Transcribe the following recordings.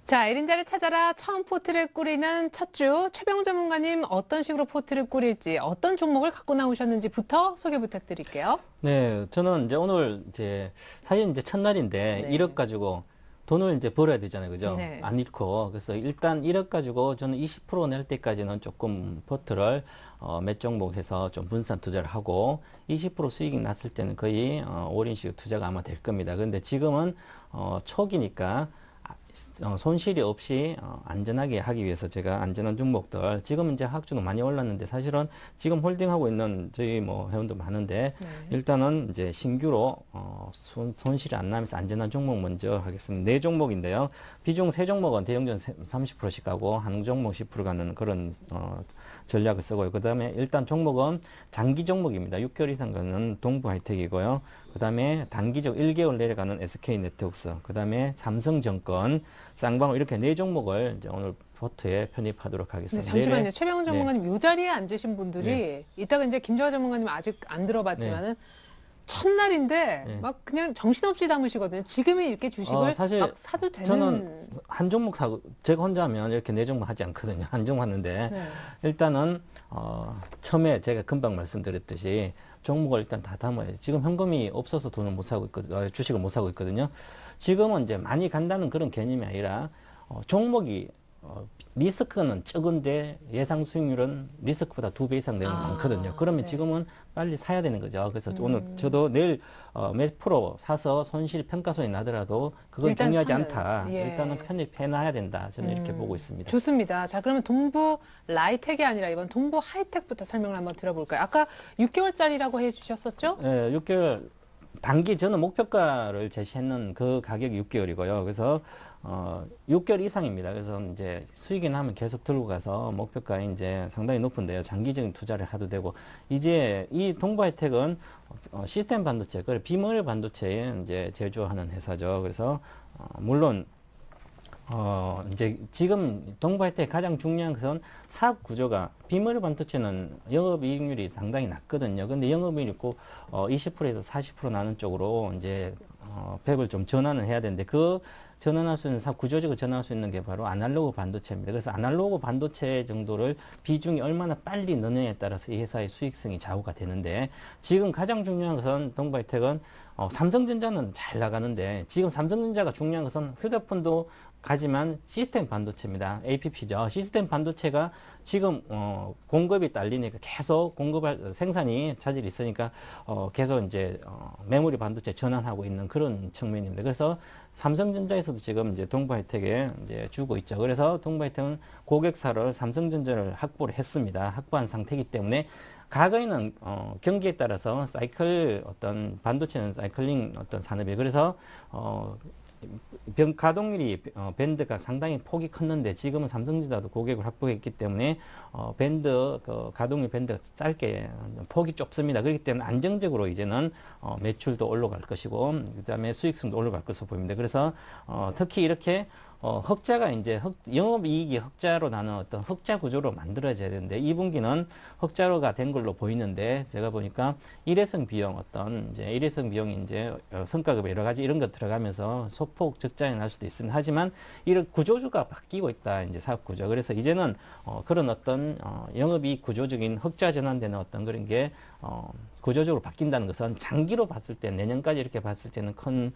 자, 1인자를 찾아라 처음 포트를 꾸리는 첫 주 최병훈 전문가님 어떤 식으로 포트를 꾸릴지 어떤 종목을 갖고 나오셨는지부터 소개 부탁드릴게요. 네, 저는 이제 오늘 이제 사실 이제 첫날인데 네. 1억 가지고 돈을 이제 벌어야 되잖아요. 그죠? 네. 안 잃고. 그래서 일단 1억 가지고 저는 20%낼 때까지는 조금 포트를 몇 종목 해서 좀 분산 투자를 하고 20% 수익이 났을 때는 거의 올인식 투자가 아마 될 겁니다. 그런데 지금은 초기니까 손실이 없이 안전하게 하기 위해서 제가 안전한 종목들 지금 이제 하락주도 많이 올랐는데 사실은 지금 홀딩하고 있는 저희 뭐 회원도 많은데 네. 일단은 이제 신규로 손실이 안 나면서 안전한 종목 먼저 하겠습니다. 네 종목인데요. 비중 세 종목은 대형전 30%씩 가고 한 종목 10% 가는 그런 전략을 쓰고요. 그다음에 일단 종목은 장기 종목입니다. 6개월 이상 가는 동부 하이텍이고요. 그다음에 단기적 1개월 내려가는 SK네트워크스, 그다음에 삼성증권, 쌍방울 이렇게 네 종목을 이제 오늘 포트에 편입하도록 근데 하겠습니다. 잠시만요. 최병훈 네, 전문가님 요 자리에 앉으신 분들이 네. 이따가 이제 김정아 전문가님 아직 안 들어봤지만은 첫날인데 네. 막 그냥 정신없이 담으시거든요. 지금은 이렇게 주식을 사실 막 사도 저는 되는. 한 종목 사고 제가 혼자 하면 이렇게 네 종목 하지 않거든요. 한 종목 하는데 네. 일단은 처음에 제가 금방 말씀드렸듯이 종목을 일단 다 담아야지. 지금 현금이 없어서 돈을 못 사고 있거든요. 주식을 못 사고 있거든요. 지금은 이제 많이 간다는 그런 개념이 아니라 종목이 리스크는 적은데 예상 수익률은 리스크보다 2배 이상 되는 게 많거든요. 그러면 네. 지금은 빨리 사야 되는 거죠. 그래서 오늘 저도 내일 몇 프로 사서 손실 평가손이 나더라도 그건 일단 중요하지 사는, 않다. 예. 일단은 편입해놔야 된다. 저는 이렇게 보고 있습니다. 좋습니다. 자, 그러면 동부 라이텍이 아니라 이번 동부 하이텍부터 설명을 한번 들어볼까요? 아까 6개월짜리라고 해주셨었죠? 6개월 단기 저는 목표가를 제시했는 그 가격이 6개월이고요. 그래서 6개월 이상입니다. 그래서 이제 수익이 나면 계속 들고 가서 목표가 이제 상당히 높은데요. 장기적인 투자를 해도 되고 이제 이 동부하이텍은 시스템 반도체, 그 비머리 반도체에 이제 제조하는 회사죠. 그래서 물론 이제 지금 동부하이텍 가장 중요한 것은 사업 구조가 비머리 반도체는 영업이익률이 상당히 낮거든요. 근데 영업이익이 있고 20%에서 40% 나는 쪽으로 이제 팩을 좀 전환을 해야 되는데 그 전환할 수 있는 사업 구조적으로 전환할 수 있는 게 바로 아날로그 반도체입니다. 그래서 아날로그 반도체 정도를 비중이 얼마나 빨리 넣느냐에 따라서 이 회사의 수익성이 좌우가 되는데 지금 가장 중요한 것은 동부하이텍은 삼성전자는 잘 나가는데 지금 삼성전자가 중요한 것은 휴대폰도 가지만 시스템 반도체입니다. APP죠. 시스템 반도체가 지금 공급이 딸리니까 계속 생산이 차질이 있으니까 계속 이제 메모리 반도체 전환하고 있는 그런 측면입니다. 그래서 삼성전자에서도 지금 이제 동부하이텍에 이제 주고 있죠. 그래서 동부하이텍은 고객사를 삼성전자를 확보를 했습니다. 확보한 상태이기 때문에 과거에는 경기에 따라서 사이클 어떤 반도체는 사이클링 어떤 산업이에요. 그래서 가동률이 밴드가 상당히 폭이 컸는데 지금은 삼성전자도 고객을 확보했기 때문에 밴드 가동률 밴드가 짧게 폭이 좁습니다. 그렇기 때문에 안정적으로 이제는 매출도 올라갈 것이고 그다음에 수익성도 올라갈 것으로 보입니다. 그래서 특히 이렇게 흑자가 이제 영업이익이 흑자로 나는 어떤 흑자 구조로 만들어져야 되는데 2분기는 흑자로가 된 걸로 보이는데 제가 보니까 일회성 비용 어떤 이제 일회성 비용이 이제 성과급 여러 가지 이런 것 들어가면서 소폭 적자に날 수도 있습니다. 하지만 이런 구조주가 바뀌고 있다. 이제 사업 구조. 그래서 이제는 그런 어떤 영업이익 구조적인 흑자 전환되는 어떤 그런 게 구조적으로 바뀐다는 것은 장기로 봤을 때 내년까지 이렇게 봤을 때는 큰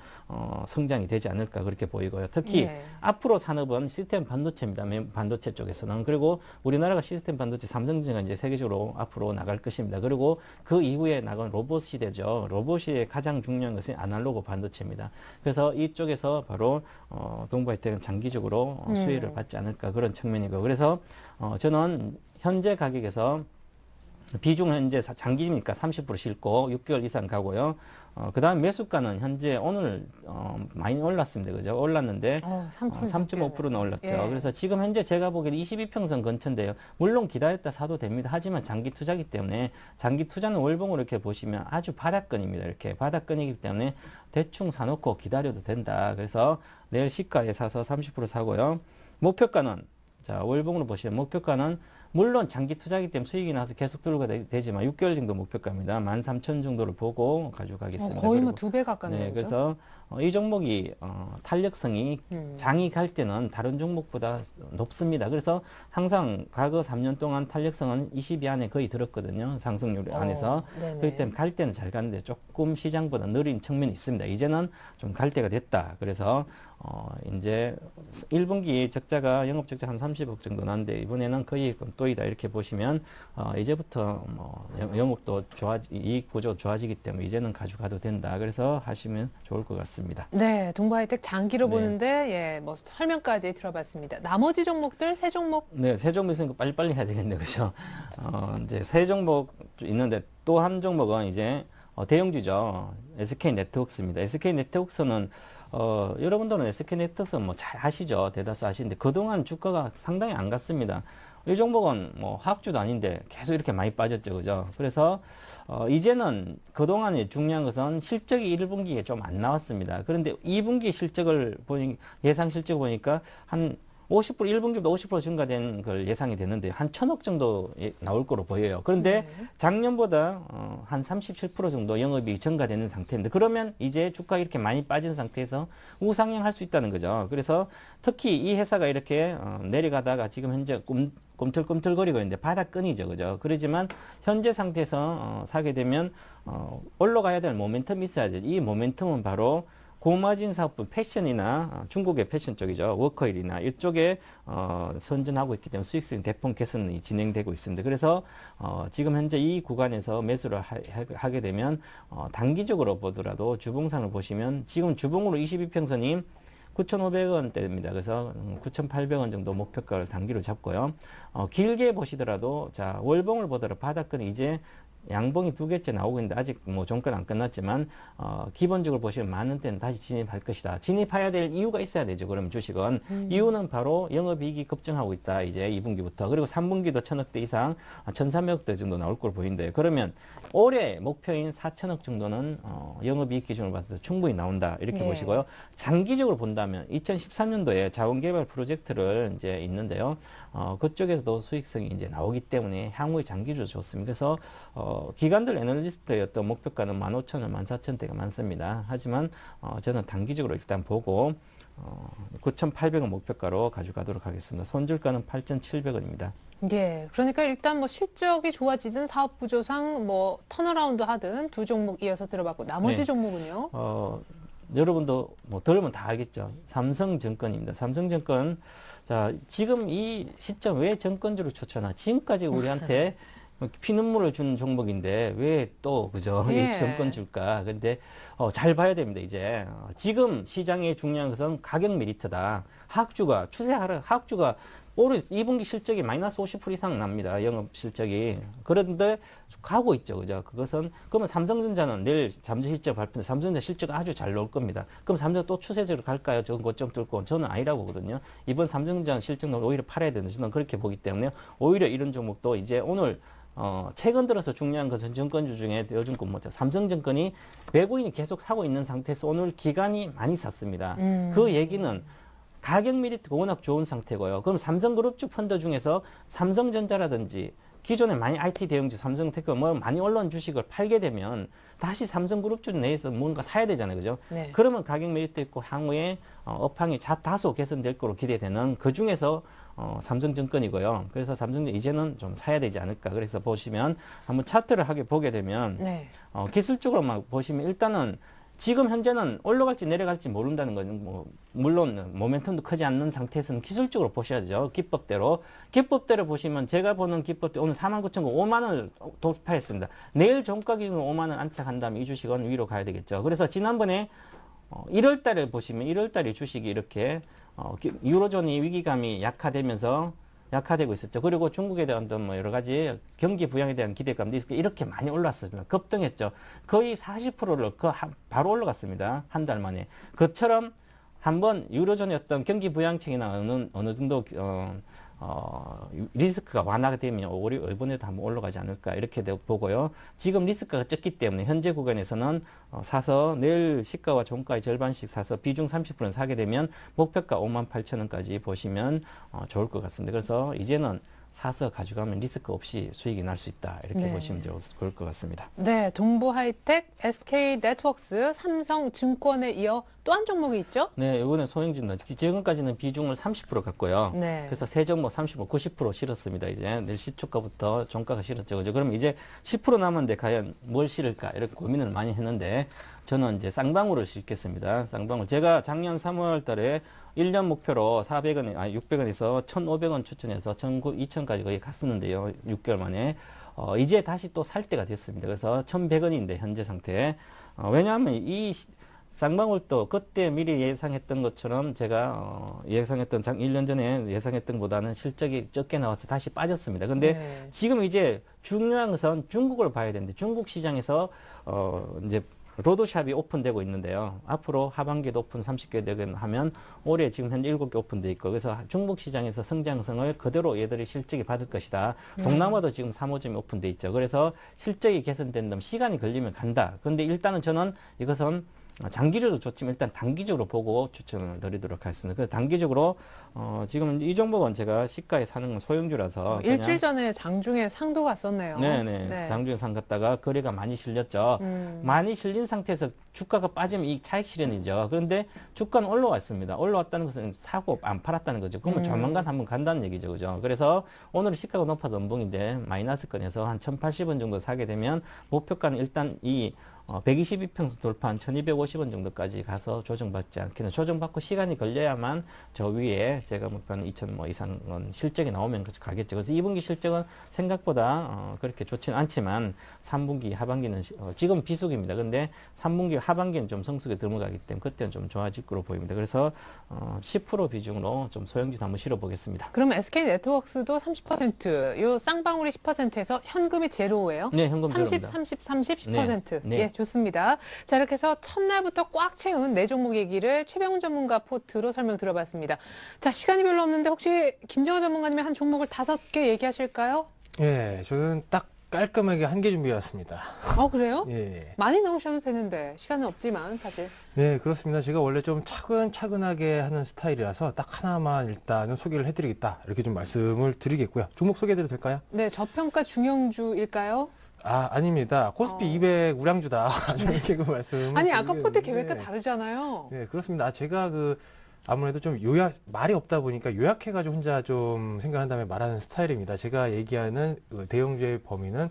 성장이 되지 않을까 그렇게 보이고요. 특히 네. 앞으로 산업은 시스템 반도체입니다. 반도체 쪽에서는. 그리고 우리나라가 시스템 반도체 삼성전자가 이제 세계적으로 앞으로 나갈 것입니다. 그리고 그 이후에 나간 로봇 시대죠. 로봇 시대의 가장 중요한 것은 아날로그 반도체입니다. 그래서 이쪽에서 바로 동부하이텍은 장기적으로 수혜를 받지 않을까 그런 측면이고 그래서 저는 현재 가격에서 비중은 현재 장기니까 30% 싣고 6개월 이상 가고요. 그 다음 매수가는 현재 오늘 많이 올랐습니다. 그죠? 올랐는데 3.5%는 올랐죠. 예. 그래서 지금 현재 제가 보기에는 22평선 근처인데요. 물론 기다렸다 사도 됩니다. 하지만 장기 투자기 때문에 장기 투자는 월봉으로 이렇게 보시면 아주 바닥권입니다. 이렇게 바닥권이기 때문에 대충 사놓고 기다려도 된다. 그래서 내일 시가에 사서 30% 사고요. 목표가는 자 월봉으로 보시면 목표가는 물론 장기 투자기 때문에 수익이 나서 계속 들고 되지만 6개월 정도 목표가입니다. 13,000 정도를 보고 가져가겠습니다. 거의 뭐 2배 가깝네요. 네, 그죠? 그래서 이 종목이 탄력성이 장이 갈 때는 다른 종목보다 높습니다. 그래서 항상 과거 3년 동안 탄력성은 20위 안에 거의 들었거든요. 상승률 안에서. 그렇기 때문에 갈 때는 잘 가는데 조금 시장보다 느린 측면이 있습니다. 이제는 좀 갈 때가 됐다. 그래서 이제 1분기 적자가 영업 적자 한 30억 정도 나는데 이번에는 거의 또이다 이렇게 보시면 이제부터 뭐 영업도 이익 구조 좋아지기 때문에 이제는 가져가도 된다. 그래서 하시면 좋을 것 같습니다. 네, 동부하이텍 장기로 네. 보는데 예, 뭐 설명까지 들어봤습니다. 나머지 종목들 세 종목. 네, 세 종목 있으니까 빨리빨리 해야 되겠네, 그죠? 이제 세 종목 있는데 또 한 종목은 이제 대형주죠. SK 네트워크스입니다. SK 네트워크스는 여러분들은 SK 네트워크스 뭐 잘 아시죠? 대다수 아시는데 그동안 주가가 상당히 안 갔습니다. 이 종목은 뭐 화학주도 아닌데 계속 이렇게 많이 빠졌죠, 그죠? 그래서 이제는 그동안에 중요한 것은 실적이 1분기에 좀 안 나왔습니다. 그런데 2분기 실적을 예상 실적을 보니까 한 50% 1분기보다 50% 증가된 걸 예상이 되는데 한 1,000억 정도 나올 거로 보여요. 그런데 작년보다 한 37% 정도 영업이익이 증가되는 상태입니다. 그러면 이제 주가 이렇게 많이 빠진 상태에서 우상향 할 수 있다는 거죠. 그래서 특히 이 회사가 이렇게 내려가다가 지금 현재 꿈틀꿈틀거리고 있는데 바닥권이죠, 그죠? 그러지만 현재 상태에서 사게 되면 올라가야 될 모멘텀이 있어야죠. 이 모멘텀은 바로 고마진 사업부 패션이나 중국의 패션 쪽이죠. 워커힐이나 이쪽에 선전하고 있기 때문에 수익성 대폭 개선이 진행되고 있습니다. 그래서 지금 현재 이 구간에서 매수를 하게 되면 단기적으로 보더라도 주봉상을 보시면 지금 주봉으로 22평선이 9,500원대입니다. 그래서 9,800원 정도 목표가를 단기로 잡고요. 길게 보시더라도 자 월봉을 보더라도 바닥권이 이제 양봉이 두 개째 나오고 있는데 아직 뭐 종가는 안 끝났지만 기본적으로 보시면 만 원대는 다시 진입할 것이다. 진입해야 될 이유가 있어야 되죠. 그러면 주식은 이유는 바로 영업이익이 급증하고 있다. 이제 2분기부터 그리고 3분기도 1,000억대 이상 1,300억대 정도 나올 걸 보이는데 그러면 올해 목표인 4,000억 정도는 영업이익 기준으로 봤을 때 충분히 나온다. 이렇게 보시고요. 장기적으로 본다면 2013년도에 자원개발 프로젝트를 이제 있는데요. 그쪽에서도 수익성이 이제 나오기 때문에 향후의 장기적으로 좋습니다. 그래서 기관들 애널리스트의 어떤 목표가는 15,000원, 14,000대가 많습니다. 하지만 저는 단기적으로 일단 보고 9,800원 목표가로 가져가도록 하겠습니다. 손절가는 8,700원입니다. 예, 그러니까 일단 뭐 실적이 좋아지든 사업 구조상 뭐 턴어라운드 하든 두 종목 이어서 들어봤고 나머지 네. 종목은요? 여러분도 뭐 들으면 다 알겠죠. 삼성증권입니다. 삼성증권 자 지금 이 시점 왜 정권주를 추천하? 지금까지 우리한테 피눈물을 준 종목인데 왜 또 그죠? 예. 이 정권줄까? 근데 잘 봐야 됩니다. 이제 지금 시장에 중요한 것은 가격 메리트다. 하학주가 하학주가 올해 2분기 실적이 마이너스 50% 이상 납니다. 영업 실적이. 그런데 가고 있죠. 그죠? 그것은, 그러면 삼성전자는 내일 잠재 실적 발표인데 삼성전자 실적 아주 잘 나올 겁니다. 그럼 삼성전자 또 추세적으로 갈까요? 저건 고점 뚫고. 저는 아니라고 보거든요. 이번 삼성전자 실적 나올 오히려 팔아야 되는 저는 그렇게 보기 때문에 오히려 이런 종목도 이제 오늘 최근 들어서 중요한 것은 증권주 중에 요즘권 뭐죠? 삼성증권이 외국인이 계속 사고 있는 상태에서 오늘 기관이 많이 샀습니다. 그 얘기는 가격 메리트가 워낙 좋은 상태고요. 그럼 삼성그룹주 펀드 중에서 삼성전자라든지 기존에 많이 IT 대형주, 삼성테크 뭐 많이 올라온 주식을 팔게 되면 다시 삼성그룹주 내에서 뭔가 사야 되잖아요. 그죠? 네. 그러면 가격 메리트 있고 향후에 업황이 다소 개선될 거로 기대되는 그 중에서 삼성증권이고요. 그래서 삼성증권 이제는 좀 사야 되지 않을까. 그래서 보시면 한번 차트를 보게 되면 네. 기술적으로만 보시면 일단은 지금 현재는 올라갈지 내려갈지 모른다는 거는 뭐 물론 모멘텀도 크지 않는 상태에서는 기술적으로 보셔야죠. 기법대로 보시면 제가 보는 기법대로 오늘 49,000원 5만 원을 돌파했습니다. 내일 종가 기준으로 5만 원 안착한다면 이 주식은 위로 가야 되겠죠. 그래서 지난번에 1월 달에 보시면 1월 달에 주식이 이렇게 유로존이 위기감이 약화되고 있었죠. 그리고 중국에 대한 뭐 여러 가지 경기 부양에 대한 기대감도 있었고 이렇게 많이 올랐습니다. 급등했죠. 거의 40%를 바로 올라갔습니다. 한 달 만에. 그처럼 한번 유로존의 어떤 경기 부양책이나 어느 정도 리스크가 완화가 되면 이번에도 한번 올라가지 않을까 이렇게 보고요. 지금 리스크가 적기 때문에 현재 구간에서는 사서 내일 시가와 종가의 절반씩 사서 비중 30%는 사게 되면 목표가 58,000원까지 보시면 좋을 것 같습니다. 그래서 이제는 사서 가져가면 리스크 없이 수익이 날 수 있다. 이렇게 네. 보시면 좋을 것 같습니다. 네, 동부하이텍, SK네트워크스, 삼성증권에 이어 또 한 종목이 있죠? 네, 이번에 소형주는 지금까지는 비중을 30% 갖고요. 네. 그래서 세 종목 35, 90% 실었습니다. 이제 내일 시초가부터 종가가 실었죠. 그죠? 그럼 이제 10% 남았는데 과연 뭘 실을까? 이렇게 고민을 많이 했는데 저는 이제 쌍방울을 실겠습니다. 쌍방울. 제가 작년 3월 달에 1년 목표로 600원에서 1,500원 추천해서 2,000까지 거의 갔었는데요. 6개월 만에. 이제 다시 또 살 때가 됐습니다. 그래서 1,100원인데 현재 상태. 왜냐하면 이 쌍방울도 그때 미리 예상했던 것처럼 제가 예상했던 1년 전에 예상했던 것보다는 실적이 적게 나와서 다시 빠졌습니다. 근데 네. 지금 이제 중요한 것은 중국을 봐야 되는데 중국 시장에서 이제 로드샵이 오픈되고 있는데요. 앞으로 하반기도 오픈 30개 되긴 하면 올해 지금 현재 7개 오픈돼 있고 그래서 중국 시장에서 성장성을 그대로 얘들이 실적이 받을 것이다. 동남아도 지금 3호점이 오픈돼 있죠. 그래서 실적이 개선된다면 시간이 걸리면 간다. 그런데 일단은 저는 이것은 장기적으로 좋지만 일단 단기적으로 보고 추천을 드리도록 하겠습니다. 그래서 단기적으로 지금 이 종목은 제가 시가에 사는 건 소형주라서 일주일 전에 장중에 상도 갔었네요. 네네. 네. 장중에 상 갔다가 거래가 많이 실렸죠. 많이 실린 상태에서 주가가 빠지면 이 차익 실현이죠. 그런데 주가는 올라왔습니다. 올라왔다는 것은 사고 안 팔았다는 거죠. 그러면 조만간 한번 간다는 얘기죠. 그죠? 그래서 오늘은 시가가 높아서 음봉인데 마이너스권에서 한 1,080원 정도 사게 되면 목표가는 일단 이 122평선 돌파한 1,250원 정도까지 가서 조정받지 않기는 조정받고 시간이 걸려야만 저 위에 제가 목표는 2,000 뭐 이상은 실적이 나오면 가겠죠. 그래서 2분기 실적은 생각보다 그렇게 좋지는 않지만 3분기 하반기는 지금 비수기입니다. 근데 3분기 하반기는 좀 성숙에 들어가기 때문에 그때는 좀 좋아질 거로 보입니다. 그래서 10% 비중으로 좀 소형주도 한번 실어보겠습니다. 그럼 SK네트워크스도 30%, 요 쌍방울이 10%에서 현금이 제로예요? 네, 현금 30, 제로입니다. 30, 30, 10%. 네. 예, 좋습니다. 자, 이렇게 해서 첫날부터 꽉 채운 네 종목 얘기를 최병훈 전문가 포트로 설명 들어봤습니다. 자, 시간이 별로 없는데 혹시 김정호 전문가님의 한 종목을 5개 얘기하실까요? 예, 저는 딱 깔끔하게 한 개 준비해왔습니다. 그래요? 예. 많이 나오셔도 되는데 시간은 없지만 사실. 네, 그렇습니다. 제가 원래 좀 차근차근하게 하는 스타일이라서 딱 하나만 일단은 소개를 해드리겠다. 이렇게 좀 말씀을 드리겠고요. 종목 소개해드려도 될까요? 네, 저평가 중형주일까요? 아닙니다. 코스피 200 우량주다. 이렇게 그 말씀. 아니, 아까 포트 계획과 다르잖아요. 네, 그렇습니다. 제가 아무래도 좀 말이 없다 보니까 요약해가지고 혼자 좀 생각한 다음에 말하는 스타일입니다. 제가 얘기하는 대형주의 범위는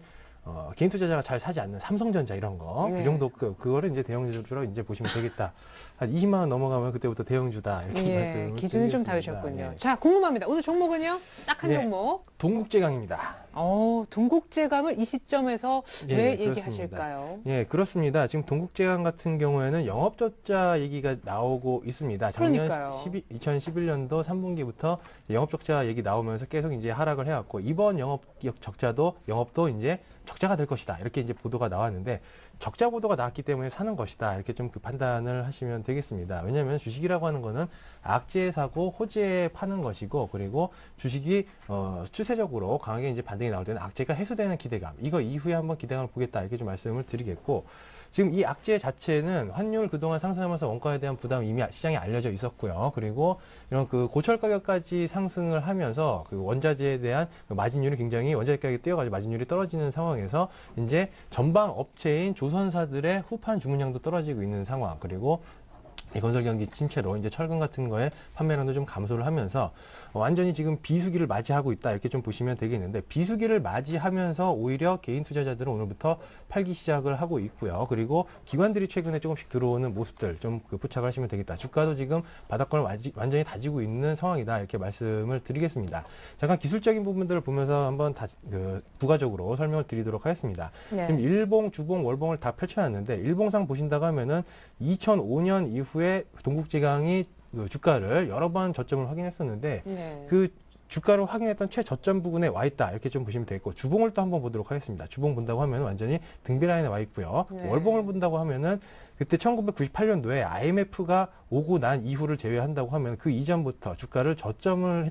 개인 투자자가 잘 사지 않는 삼성전자 이런 거, 네. 그 정도 그거를 이제 대형주로 이제 보시면 되겠다. 한 20만 원 넘어가면 그때부터 대형주다 이렇게 예, 말씀을 기준이 좀 드리겠습니다. 다르셨군요. 예. 자, 궁금합니다. 오늘 종목은요? 딱 한 예. 종목. 동국제강입니다. 동국제강을 이 시점에서 예, 왜 그렇습니다. 얘기하실까요? 예, 그렇습니다. 지금 동국제강 같은 경우에는 영업적자 얘기가 나오고 있습니다. 작년 그러니까요. 2011년도 3분기부터 영업적자 얘기 나오면서 계속 이제 하락을 해왔고 이번 영업도 이제 적자가 될 것이다. 이렇게 이제 보도가 나왔는데 적자 보도가 나왔기 때문에 사는 것이다. 이렇게 좀 그 판단을 하시면 되겠습니다. 왜냐하면 주식이라고 하는 거는 악재에 사고 호재에 파는 것이고 그리고 주식이 추세적으로 강하게 이제 반등이 나올 때는 악재가 해소되는 기대감. 이거 이후에 한번 기대감을 보겠다. 이렇게 좀 말씀을 드리겠고 지금 이 악재 자체는 환율 그동안 상승하면서 원가에 대한 부담 이미 시장에 알려져 있었고요. 그리고 이런 그 고철 가격까지 상승을 하면서 그 원자재에 대한 마진율이 굉장히 원자재 가격이 뛰어가지고 마진율이 떨어지는 상황에서 이제 전방 업체인 조선사들의 후판 주문량도 떨어지고 있는 상황. 그리고 이 건설 경기 침체로 이제 철강 같은 거에 판매량도 좀 감소를 하면서 완전히 지금 비수기를 맞이하고 있다 이렇게 좀 보시면 되겠는데 비수기를 맞이하면서 오히려 개인 투자자들은 오늘부터 팔기 시작을 하고 있고요. 그리고 기관들이 최근에 조금씩 들어오는 모습들 좀 포착을 하시면 되겠다. 주가도 지금 바닥권을 완전히 다지고 있는 상황이다 이렇게 말씀을 드리겠습니다. 잠깐 기술적인 부분들을 보면서 한번 부가적으로 설명을 드리도록 하겠습니다. 네. 지금 일봉, 주봉, 월봉을 다 펼쳐놨는데 일봉상 보신다고 하면은 2005년 이후에 동국제강이 주가를 여러 번 저점을 확인했었는데 네. 그 주가를 확인했던 최저점 부근에 와 있다 이렇게 좀 보시면 되겠고 주봉을 또 한번 보도록 하겠습니다. 주봉 본다고 하면 완전히 등비 라인에 와 있고요. 네. 월봉을 본다고 하면은 그때 1998년도에 IMF가 오고 난 이후를 제외한다고 하면 그 이전부터 주가를 저점을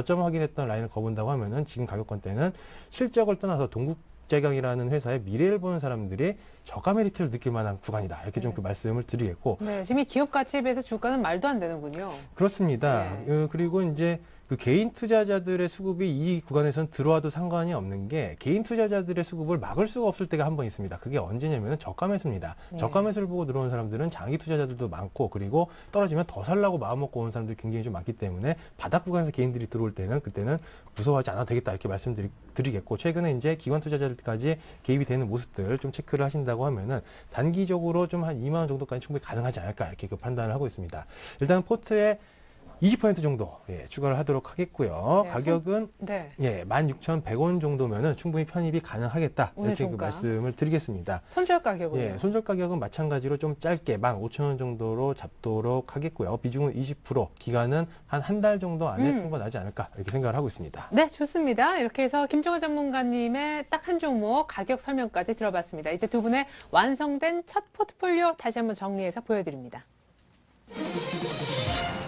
확인했던 라인을 거본다고 하면은 지금 가격권대는 실적을 떠나서 동국제강이라는 회사의 미래를 보는 사람들이 저가 메리트를 느낄 만한 구간이다. 이렇게 좀 그 말씀을 드리겠고. 네, 지금 이 기업 가치에 비해서 주가는 말도 안 되는군요. 그렇습니다. 네. 그리고 이제 그 개인 투자자들의 수급이 이 구간에서는 들어와도 상관이 없는 게 개인 투자자들의 수급을 막을 수가 없을 때가 한 번 있습니다. 그게 언제냐면은 저가 매수입니다. 네. 저가 매수를 보고 들어온 사람들은 장기 투자자들도 많고 그리고 떨어지면 더 살라고 마음 먹고 오는 사람들이 굉장히 좀 많기 때문에 바닥 구간에서 개인들이 들어올 때는 그때는 무서워하지 않아도 되겠다 이렇게 말씀드리겠고 최근에 이제 기관 투자자들까지 개입이 되는 모습들 좀 체크를 하신다고 하면은 단기적으로 좀 한 2만 원 정도까지 충분히 가능하지 않을까 이렇게 그 판단을 하고 있습니다. 일단 포트에 20% 정도 추가를 하도록 하겠고요. 네, 가격은 네. 16,100원 정도면은 충분히 편입이 가능하겠다. 오늘 이렇게 그 종가. 말씀을 드리겠습니다. 손절 가격은요? 예, 손절 가격은 마찬가지로 좀 짧게 15,000원 정도로 잡도록 하겠고요. 비중은 20%, 기간은 한 달 정도 안에 충분하지 않을까 이렇게 생각을 하고 있습니다. 네, 좋습니다. 이렇게 해서 김정환 전문가님의 딱 한 종목 가격 설명까지 들어봤습니다. 이제 두 분의 완성된 첫 포트폴리오 다시 한번 정리해서 보여드립니다.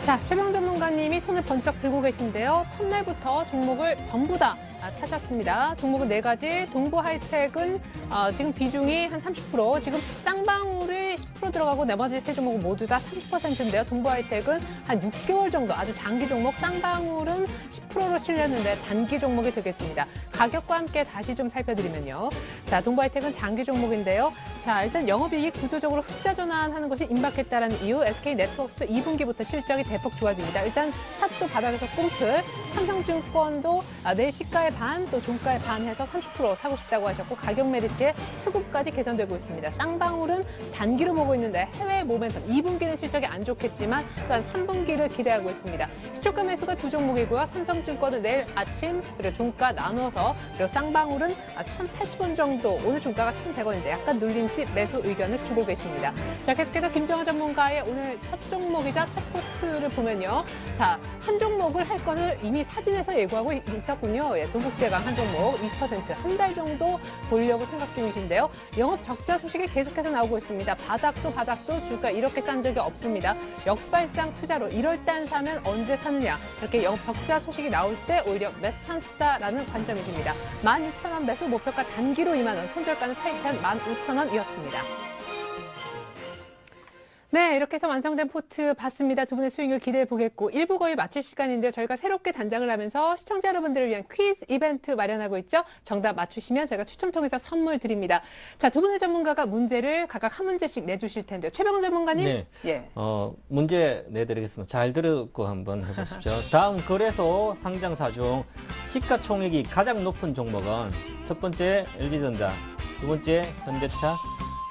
자, 최병 전문가님이 손을 번쩍 들고 계신데요. 첫날부터 종목을 전부 다 찾았습니다. 종목은 4가지, 동부 하이텍은 지금 비중이 한 30%, 지금 쌍방울이 10% 들어가고 나머지 세 종목은 모두 다 30%인데요. 동부 하이텍은 한 6개월 정도 아주 장기 종목, 쌍방울은 10%로 실렸는데 단기 종목이 되겠습니다. 가격과 함께 다시 좀 살펴드리면요. 자, 동부 하이텍은 장기 종목인데요. 자, 일단 영업이익 구조적으로 흑자 전환하는 것이 임박했다는 이유, SK 네트워크스도 2분기부터 실적이 대폭 좋아집니다. 일단 차트도 바닥에서 꽁틀, 삼성증권도 내일 시가의 반, 또 종가의 반 해서 30% 사고 싶다고 하셨고 가격 메리트의 수급까지 개선되고 있습니다. 쌍방울은 단기로 보고 있는데 해외 모멘텀, 2분기는 실적이 안 좋겠지만 또한 3분기를 기대하고 있습니다. 시초가 매수가 두 종목이고요. 삼성증권은 내일 아침 그리고 종가 나눠서 그리고 쌍방울은 1,080원 정도, 오늘 종가가 1,100원인데 약간 눌린 시 매수 의견을 주고 계십니다. 자, 계속해서 김정환 전문가의 오늘 첫 종목이자 첫 포트를 보면요. 자, 한 종목을 할 거를 이미 사진에서 예고하고 있었군요. 예, 동국제강 한 종목 20% 한 달 정도 보려고 생각 중이신데요. 영업 적자 소식이 계속해서 나오고 있습니다. 바닥도 주가 이렇게 싼 적이 없습니다. 역발상 투자로 이럴 땐 사면 언제 사느냐. 이렇게 영업 적자 소식이 나올 때 오히려 매수 찬스다라는 관점이십니다. 16,000원 매수 목표가 단기로 2만 원, 손절가는 타이트한 15,000원이었습니다. 네, 이렇게 해서 완성된 포트 봤습니다. 두 분의 수익을 기대해 보겠고 1부 거의 마칠 시간인데요. 저희가 새롭게 단장을 하면서 시청자 여러분들을 위한 퀴즈 이벤트 마련하고 있죠. 정답 맞추시면 저희가 추첨 통해서 선물 드립니다. 자, 두 분의 전문가가 문제를 각각 한 문제씩 내주실 텐데요. 최병훈 전문가님. 네. 예. 문제 내드리겠습니다. 잘 들었고 한번 해보십시오. 다음 거래소 상장사 중 시가총액이 가장 높은 종목은 첫 번째 LG전자, 두 번째 현대차,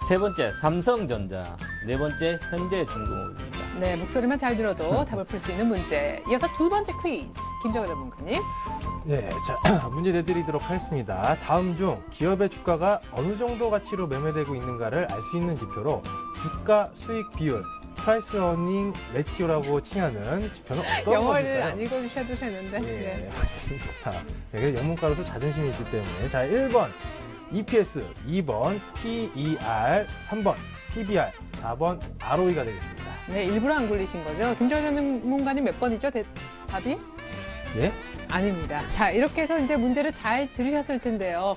세 번째 삼성전자, 네 번째 현대중공업입니다. 네, 목소리만 잘 들어도 답을 풀 수 있는 문제. 이어서 두 번째 퀴즈. 김정은 전문가님. 네, 자, 문제 내드리도록 하겠습니다. 다음 중 기업의 주가가 어느 정도 가치로 매매되고 있는가를 알 수 있는 지표로 주가 수익 비율, 프라이스 어닝 레티오라고 칭하는 지표는 어떤 영어를 것일까요? 안 읽어주셔도 되는데. 네, 맞습니다. 네, 영문가로서 자존심이 있기 때문에. 자, 1번 EPS, 2번 PER, 3번 PBR, 4번 ROE가 되겠습니다. 네, 일부러 안 굴리신 거죠? 김정은 전문가님 몇 번이죠? 답이? 예? 아닙니다. 자, 이렇게 해서 이제 문제를 잘 들으셨을 텐데요.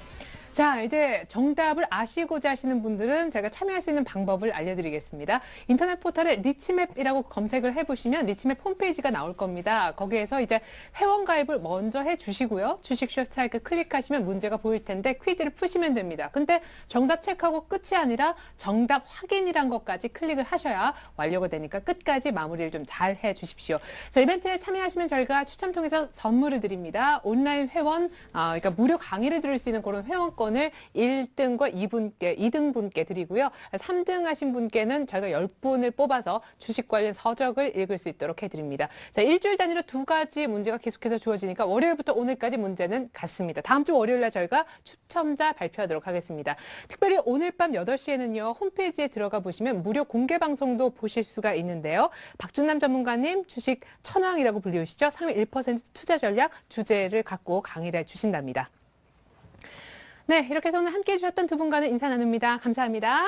자, 이제 정답을 아시고자 하시는 분들은 제가 참여할 수 있는 방법을 알려드리겠습니다. 인터넷 포털에 리치맵이라고 검색을 해보시면 리치맵 홈페이지가 나올 겁니다. 거기에서 이제 회원 가입을 먼저 해주시고요. 주식 쇼스트라이크 클릭하시면 문제가 보일 텐데 퀴즈를 푸시면 됩니다. 근데 정답 체크하고 끝이 아니라 정답 확인이란 것까지 클릭을 하셔야 완료가 되니까 끝까지 마무리를 좀 잘 해주십시오. 자, 이벤트에 참여하시면 저희가 추첨 통해서 선물을 드립니다. 온라인 회원, 그러니까 무료 강의를 들을 수 있는 그런 회원 건을 1등과 2등 분께 드리고요. 3등 하신 분께는 저희가 10분을 뽑아서 주식 관련 서적을 읽을 수 있도록 해드립니다. 자, 일주일 단위로 2가지 문제가 계속해서 주어지니까 월요일부터 오늘까지 문제는 같습니다. 다음 주 월요일 날 저희가 추첨자 발표하도록 하겠습니다. 특별히 오늘 밤 8시에는요. 홈페이지에 들어가 보시면 무료 공개 방송도 보실 수가 있는데요. 박준남 전문가님 주식 천왕이라고 불리우시죠. 상위 1% 투자 전략 주제를 갖고 강의를 해주신답니다. 네, 이렇게 해서 오늘 함께해 주셨던 두 분과는 인사 나눕니다. 감사합니다.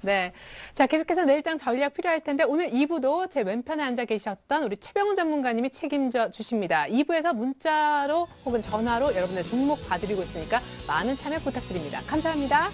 네. 자, 계속해서 내일장 전략 필요할 텐데 오늘 2부도 제 왼편에 앉아 계셨던 우리 최병훈 전문가님이 책임져 주십니다. 2부에서 문자로 혹은 전화로 여러분의 종목 봐드리고 있으니까 많은 참여 부탁드립니다. 감사합니다.